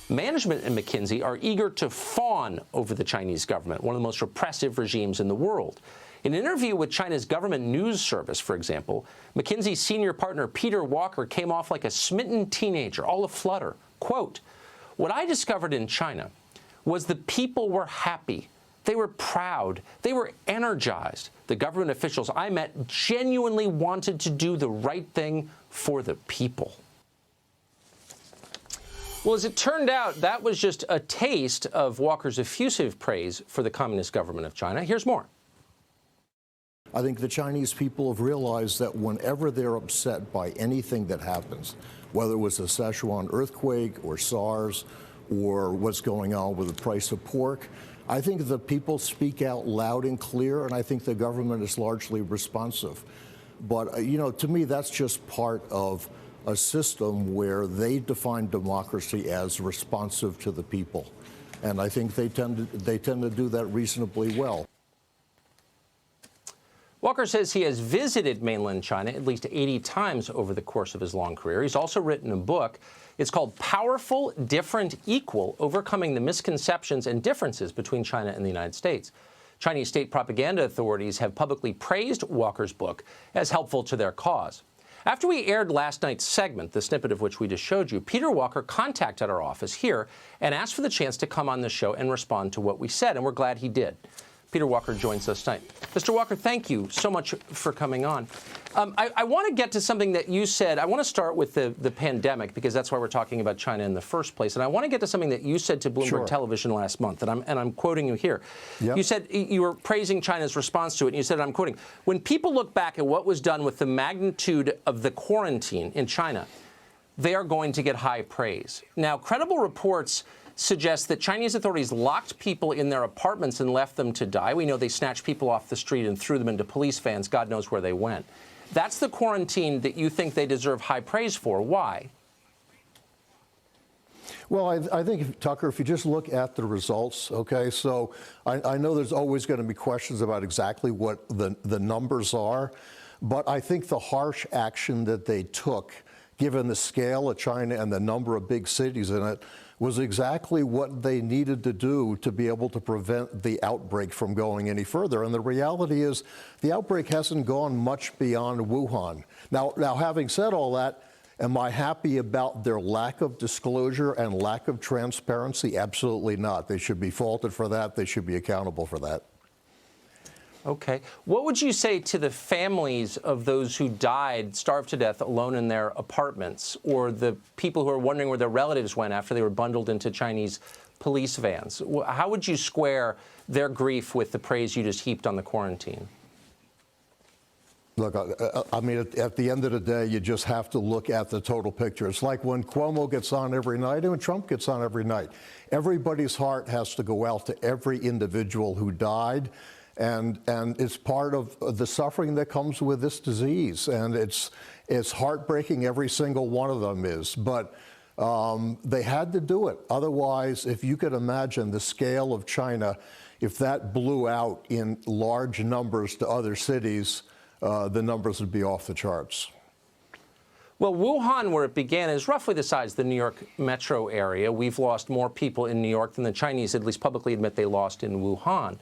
Management and McKinsey are eager to fawn over the Chinese government, one of the most repressive regimes in the world. In an interview with China's government news service, for example, McKinsey's senior partner Peter Walker came off like a smitten teenager, all aflutter. Quote, "What I discovered in China was the people were happy. They were proud. They were energized. The government officials I met genuinely wanted to do the right thing for the people." Well, as it turned out, that was just a taste of Walker's effusive praise for the Communist government of China. Here's more. I think the Chinese people have realized that whenever they're upset by anything that happens, whether it was the Sichuan earthquake or SARS or what's going on with the price of pork, I think the people speak out loud and clear, and I think the government is largely responsive. But, you know, to me, that's just part of a system where they define democracy as responsive to the people. And I think they tend to do that reasonably well. Walker says he has visited mainland China at least 80 times over the course of his long career. He's also written a book. It's called Powerful, Different, Equal: Overcoming the Misconceptions and Differences Between China and the United States. Chinese state propaganda authorities have publicly praised Walker's book as helpful to their cause. After we aired last night's segment, the snippet of which we just showed you, Peter Walker contacted our office here and asked for the chance to come on the show and respond to what we said, and we're glad he did. Peter Walker joins us tonight. Mr. Walker, thank you so much for coming on. I want to get to something that you said. I want to start with the pandemic, because that's why we're talking about China in the first place. And I want to get to something that you said to Bloomberg Television last month, and I'm quoting you here. Yep. You said you were praising China's response to it, and you said, I'm quoting, "When people look back at what was done with the magnitude of the quarantine in China, they are going to get high praise." Now, credible reports suggest that Chinese authorities locked people in their apartments and left them to die. We know they snatched people off the street and threw them into police vans. God knows where they went. That's the quarantine that you think they deserve high praise for. Why? Well, I think, Tucker, if you just look at the results, okay, so I know there's always going to be questions about exactly what the numbers are, but I think the harsh action that they took, given the scale of China and the number of big cities in it, was exactly what they needed to do to be able to prevent the outbreak from going any further. And the reality is the outbreak hasn't gone much beyond Wuhan. Now, having said all that, am I happy about their lack of disclosure and lack of transparency? Absolutely not. They should be faulted for that. They should be accountable for that. Okay. What would you say to the families of those who died, starved to death, alone in their apartments, or the people who are wondering where their relatives went after they were bundled into Chinese police vans? How would you square their grief with the praise you just heaped on the quarantine? Look, I mean, at the end of the day, you just have to look at the total picture. It's like when Cuomo gets on every night and when Trump gets on every night. Everybody's heart has to go out to every individual who died. And it's part of the suffering that comes with this disease. And it's heartbreaking, every single one of them is. But they had to do it. Otherwise, if you could imagine the scale of China, if that blew out in large numbers to other cities, the numbers would be off the charts. Well, Wuhan, where it began, is roughly the size of the New York metro area. We've lost more people in New York than the Chinese at least publicly admit they lost in Wuhan.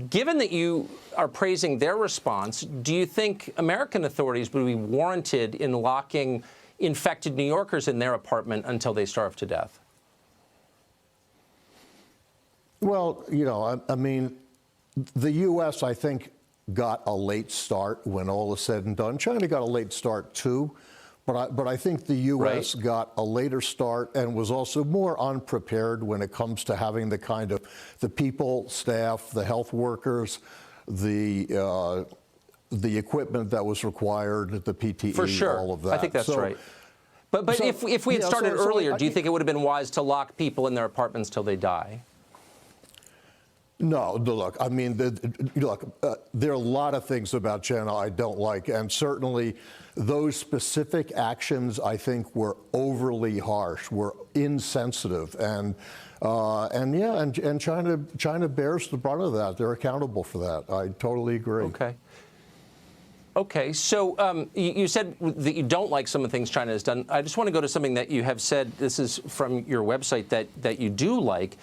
Given that you are praising their response, do you think American authorities would be warranted in locking infected New Yorkers in their apartment until they starve to death? Well, you know, I mean, the U.S., I think, got a late start when all is said and done. China got a late start, too. But I think the U.S. got a later start and was also more unprepared when it comes to having the kind of the people, staff, the health workers, the equipment that was required, the PPE, for sure. All of that. I think that's right. But if we had started earlier, do you think it would have been wise to lock people in their apartments till they die? No, look, I mean, there are a lot of things about China I don't like, and certainly those specific actions I think were overly harsh, were insensitive, and China bears the brunt of that. They're accountable for that. I totally agree. Okay. Okay, so you said that you don't like some of the things China has done. I just want to go to something that you have said. This is from your website that you do like.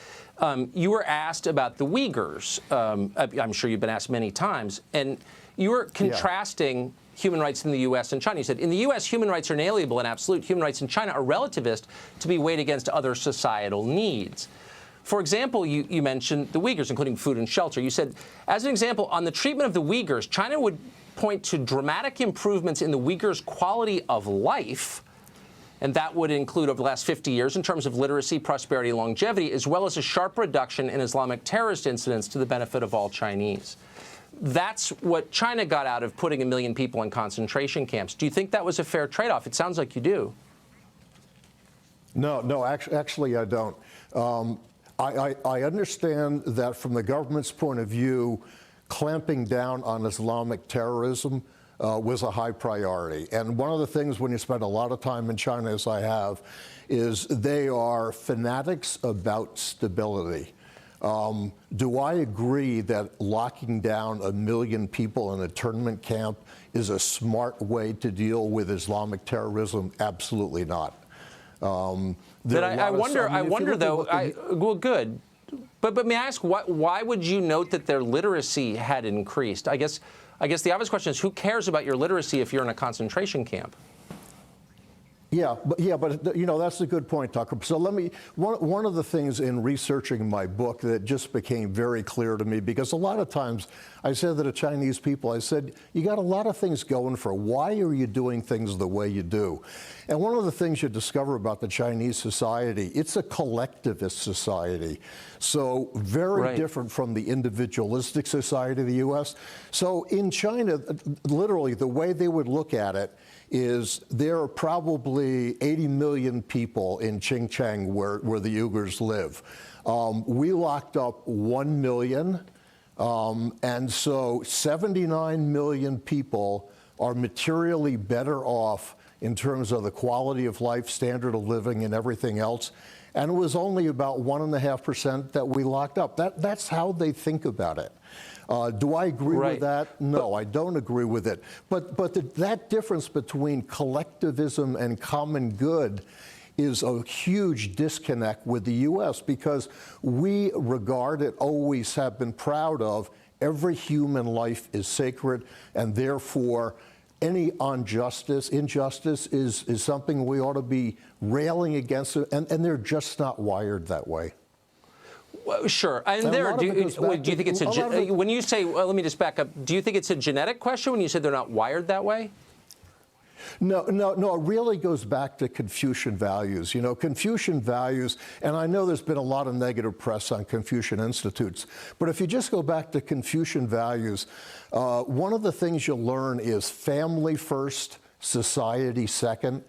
You were asked about the Uyghurs. I'm sure you've been asked many times, and you were contrasting human rights in the U.S. and China. You said, in the U.S., human rights are inalienable and absolute. Human rights in China are relativist to be weighed against other societal needs. For example, you mentioned the Uyghurs, including food and shelter. You said, as an example, on the treatment of the Uyghurs, China would point to dramatic improvements in the Uyghurs' quality of life, and that would include over the last 50 years in terms of literacy, prosperity, and longevity, as well as a sharp reduction in Islamic terrorist incidents to the benefit of all Chinese. That's what China got out of putting 1 million people in concentration camps. Do you think that was a fair trade-off? It sounds like you do. No, actually I don't. I understand that from the government's point of view, clamping down on Islamic terrorism was a high priority. And one of the things when you spend a lot of time in China, as I have, is they are fanatics about stability. Do I agree that locking down 1 million people in a internment camp is a smart way to deal with Islamic terrorism? Absolutely not. I wonder though, well, good. But may I ask, why would you note that their literacy had increased? I guess the obvious question is, who cares about your literacy if you're in a concentration camp? Yeah, but you know, that's a good point, Tucker. So one of the things in researching my book that just became very clear to me, because a lot of times I said to the Chinese people, I said, you got a lot of things going for. Why are you doing things the way you do? And one of the things you discover about the Chinese society, it's a collectivist society. So very different from the individualistic society of the U.S. So in China, literally the way they would look at it is there are probably 80 million people in Xinjiang where the Uyghurs live. We locked up 1 million, and so 79 million people are materially better off in terms of the quality of life, standard of living, and everything else. And it was only about 1.5% that we locked up. That's how they think about it. Do I agree with that? No, I don't agree with it. But that difference between collectivism and common good is a huge disconnect with the U.S. because we regard it, always have been proud of, every human life is sacred, and therefore any injustice is something we ought to be railing against, and they're just not wired that way. Well, sure. And do you think it's when you say, well, let me just back up, do you think it's a genetic question when you said they're not wired that way? No, it really goes back to Confucian values. You know, Confucian values, and I know there's been a lot of negative press on Confucian institutes, but if you just go back to Confucian values, one of the things you'll learn is family first, society second,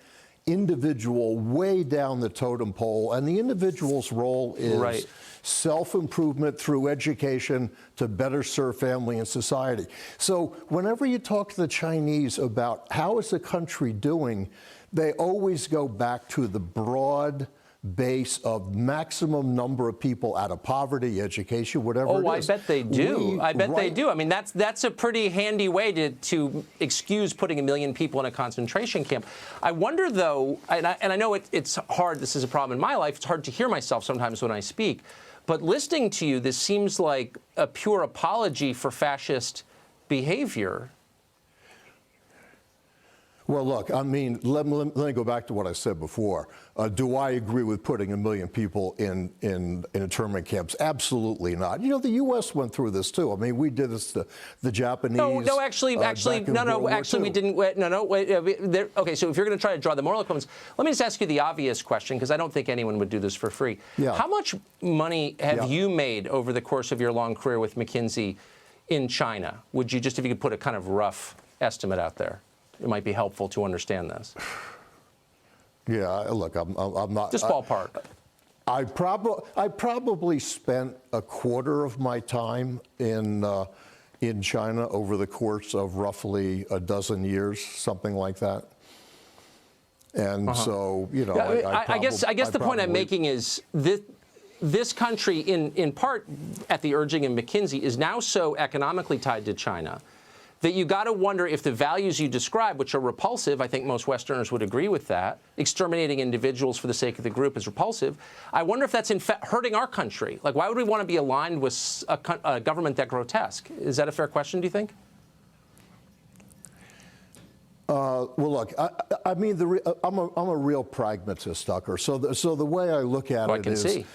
individual way down the totem pole, and the individual's role is self-improvement through education to better serve family and society. So whenever you talk to the Chinese about how is the country doing, they always go back to the broad base of maximum number of people out of poverty, education, whatever it is. I bet they do. I bet they do. I mean, that's a pretty handy way to excuse putting 1 million people in a concentration camp. I wonder, though, and I know it's hard, this is a problem in my life, it's hard to hear myself sometimes when I speak, but listening to you, this seems like a pure apology for fascist behavior. Well, look, I mean, let me go back to what I said before. Do I agree with putting 1 million people in internment camps? Absolutely not. You know, the U.S. went through this too. I mean, we did this to the Japanese. Actually, we didn't. Okay, so if you're going to try to draw the moral equivalence, let me just ask you the obvious question, because I don't think anyone would do this for free. Yeah. How much money have you made over the course of your long career with McKinsey in China? Would you just, if you could put a kind of rough estimate out there? It might be helpful to understand this. Yeah, look, I'm not. Just ballpark. I probably spent a quarter of my time in China over the course of roughly a dozen years, something like that. And so, you know, I guess the point I'm making is this country, in part at the urging of McKinsey, is now so economically tied to China that you got to wonder if the values you describe, which are repulsive, I think most Westerners would agree with that, exterminating individuals for the sake of the group is repulsive. I wonder if that's in fact hurting our country. Like, why would we want to be aligned with a government that grotesque? Is that a fair question, do you think? Well, look, I mean, I'm a real pragmatist, Tucker. So the way I look at it is, see.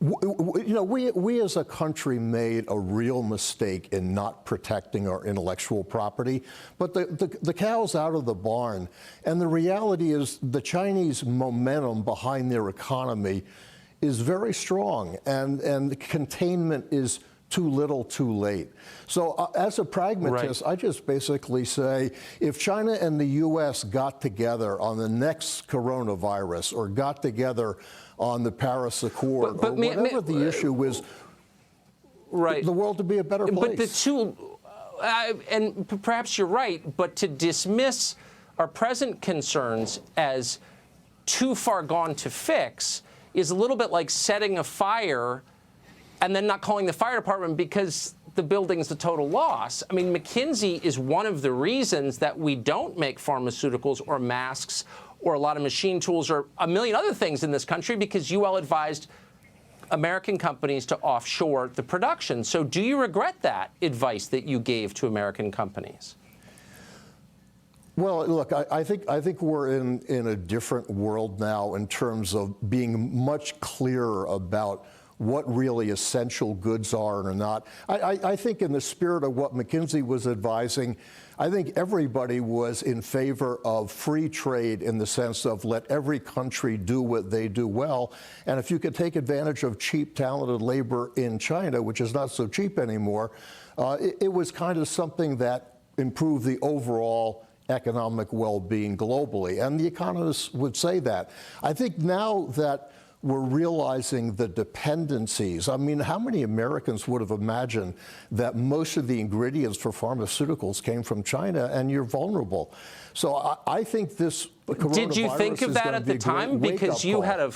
You know, we as a country made a real mistake in not protecting our intellectual property, but the cow's out of the barn. And the reality is the Chinese momentum behind their economy is very strong, and the containment is too little, too late. So as a pragmatist, I just basically say, if China and the U.S. got together on the next coronavirus or got together on the Paris Accord or whatever the issue is, the world would be a better place. But the two, and perhaps you're right, but to dismiss our present concerns as too far gone to fix is a little bit like setting a fire and then not calling the fire department because the building's a total loss. I mean, McKinsey is one of the reasons that we don't make pharmaceuticals or masks or a lot of machine tools or a million other things in this country because you all advised American companies to offshore the production. So do you regret that advice that you gave to American companies? Well, look, I think we're in a different world now in terms of being much clearer about what really essential goods are or not. I think in the spirit of what McKinsey was advising, I think everybody was in favor of free trade in the sense of let every country do what they do well. And if you could take advantage of cheap, talented labor in China, which is not so cheap anymore, it was kind of something that improved the overall economic well-being globally. And the economists would say that. I think now that we're realizing the dependencies. I mean, how many Americans would have imagined that most of the ingredients for pharmaceuticals came from China, and you're vulnerable? So I think this coronavirus Did you think of that at the time? Because you had a,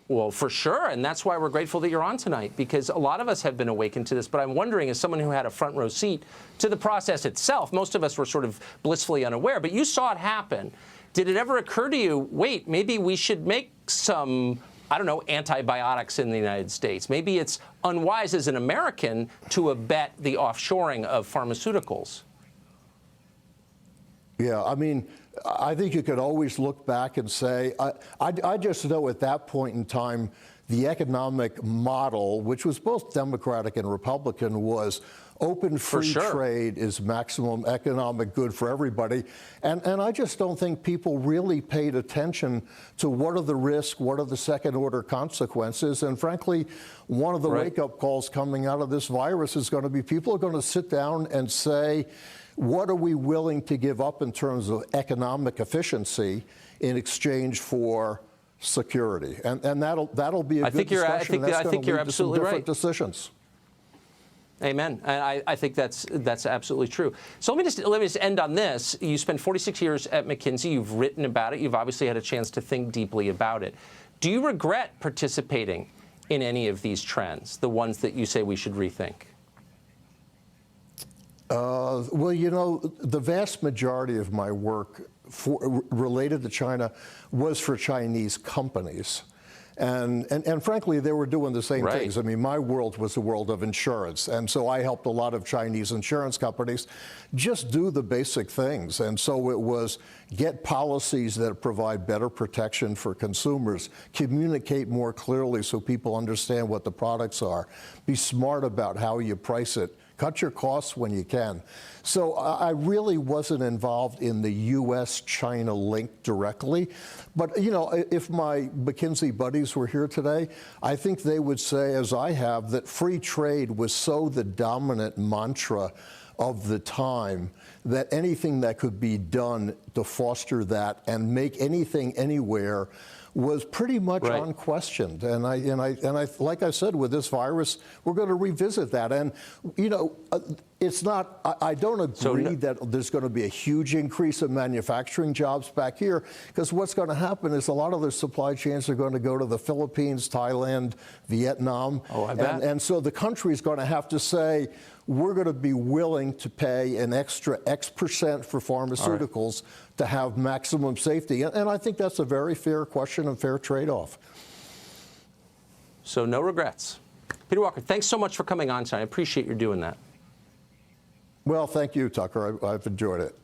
well, for sure, and that's why we're grateful that you're on tonight, because a lot of us have been awakened to this, but I'm wondering, as someone who had a front row seat to the process itself, most of us were sort of blissfully unaware, but you saw it happen. Did it ever occur to you, wait, maybe we should make some, I don't know, antibiotics in the United States? Maybe it's unwise as an American to abet the offshoring of pharmaceuticals. Yeah, I mean, I think you could always look back and say, I just know at that point in time, the economic model, which was both Democratic and Republican, was open free trade is maximum economic good for everybody. And I just don't think people really paid attention to what are the risks, what are the second order consequences. And frankly, one of the wake-up calls coming out of this virus is going to be people are going to sit down and say, what are we willing to give up in terms of economic efficiency in exchange for security? And that'll be a good discussion. I think you're absolutely right. Different decisions. Amen. And I think that's absolutely true. So let me just end on this. You spent 46 years at McKinsey. You've written about it. You've obviously had a chance to think deeply about it. Do you regret participating in any of these trends, the ones that you say we should rethink? Well, you know, the vast majority of my work related to China was for Chinese companies. And frankly, they were doing the same things. I mean, my world was the world of insurance. And so I helped a lot of Chinese insurance companies just do the basic things. And so it was get policies that provide better protection for consumers, communicate more clearly so people understand what the products are, be smart about how you price it, cut your costs when you can. So I really wasn't involved in the U.S.-China link directly. But, you know, if my McKinsey buddies were here today, I think they would say, as I have, that free trade was so the dominant mantra of the time that anything that could be done to foster that and make anything anywhere was pretty much unquestioned. And I, like I said, with this virus, we're going to revisit that. And, you know, it's not, I don't agree that there's going to be a huge increase in manufacturing jobs back here, because what's going to happen is a lot of their supply chains are going to go to the Philippines, Thailand, Vietnam. Oh, I bet. And so the country is going to have to say, we're going to be willing to pay an extra X% for pharmaceuticals to have maximum safety. And I think that's a very fair question and fair trade-off. So no regrets. Peter Walker, thanks so much for coming on tonight. I appreciate you doing that. Well, thank you, Tucker. I've enjoyed it.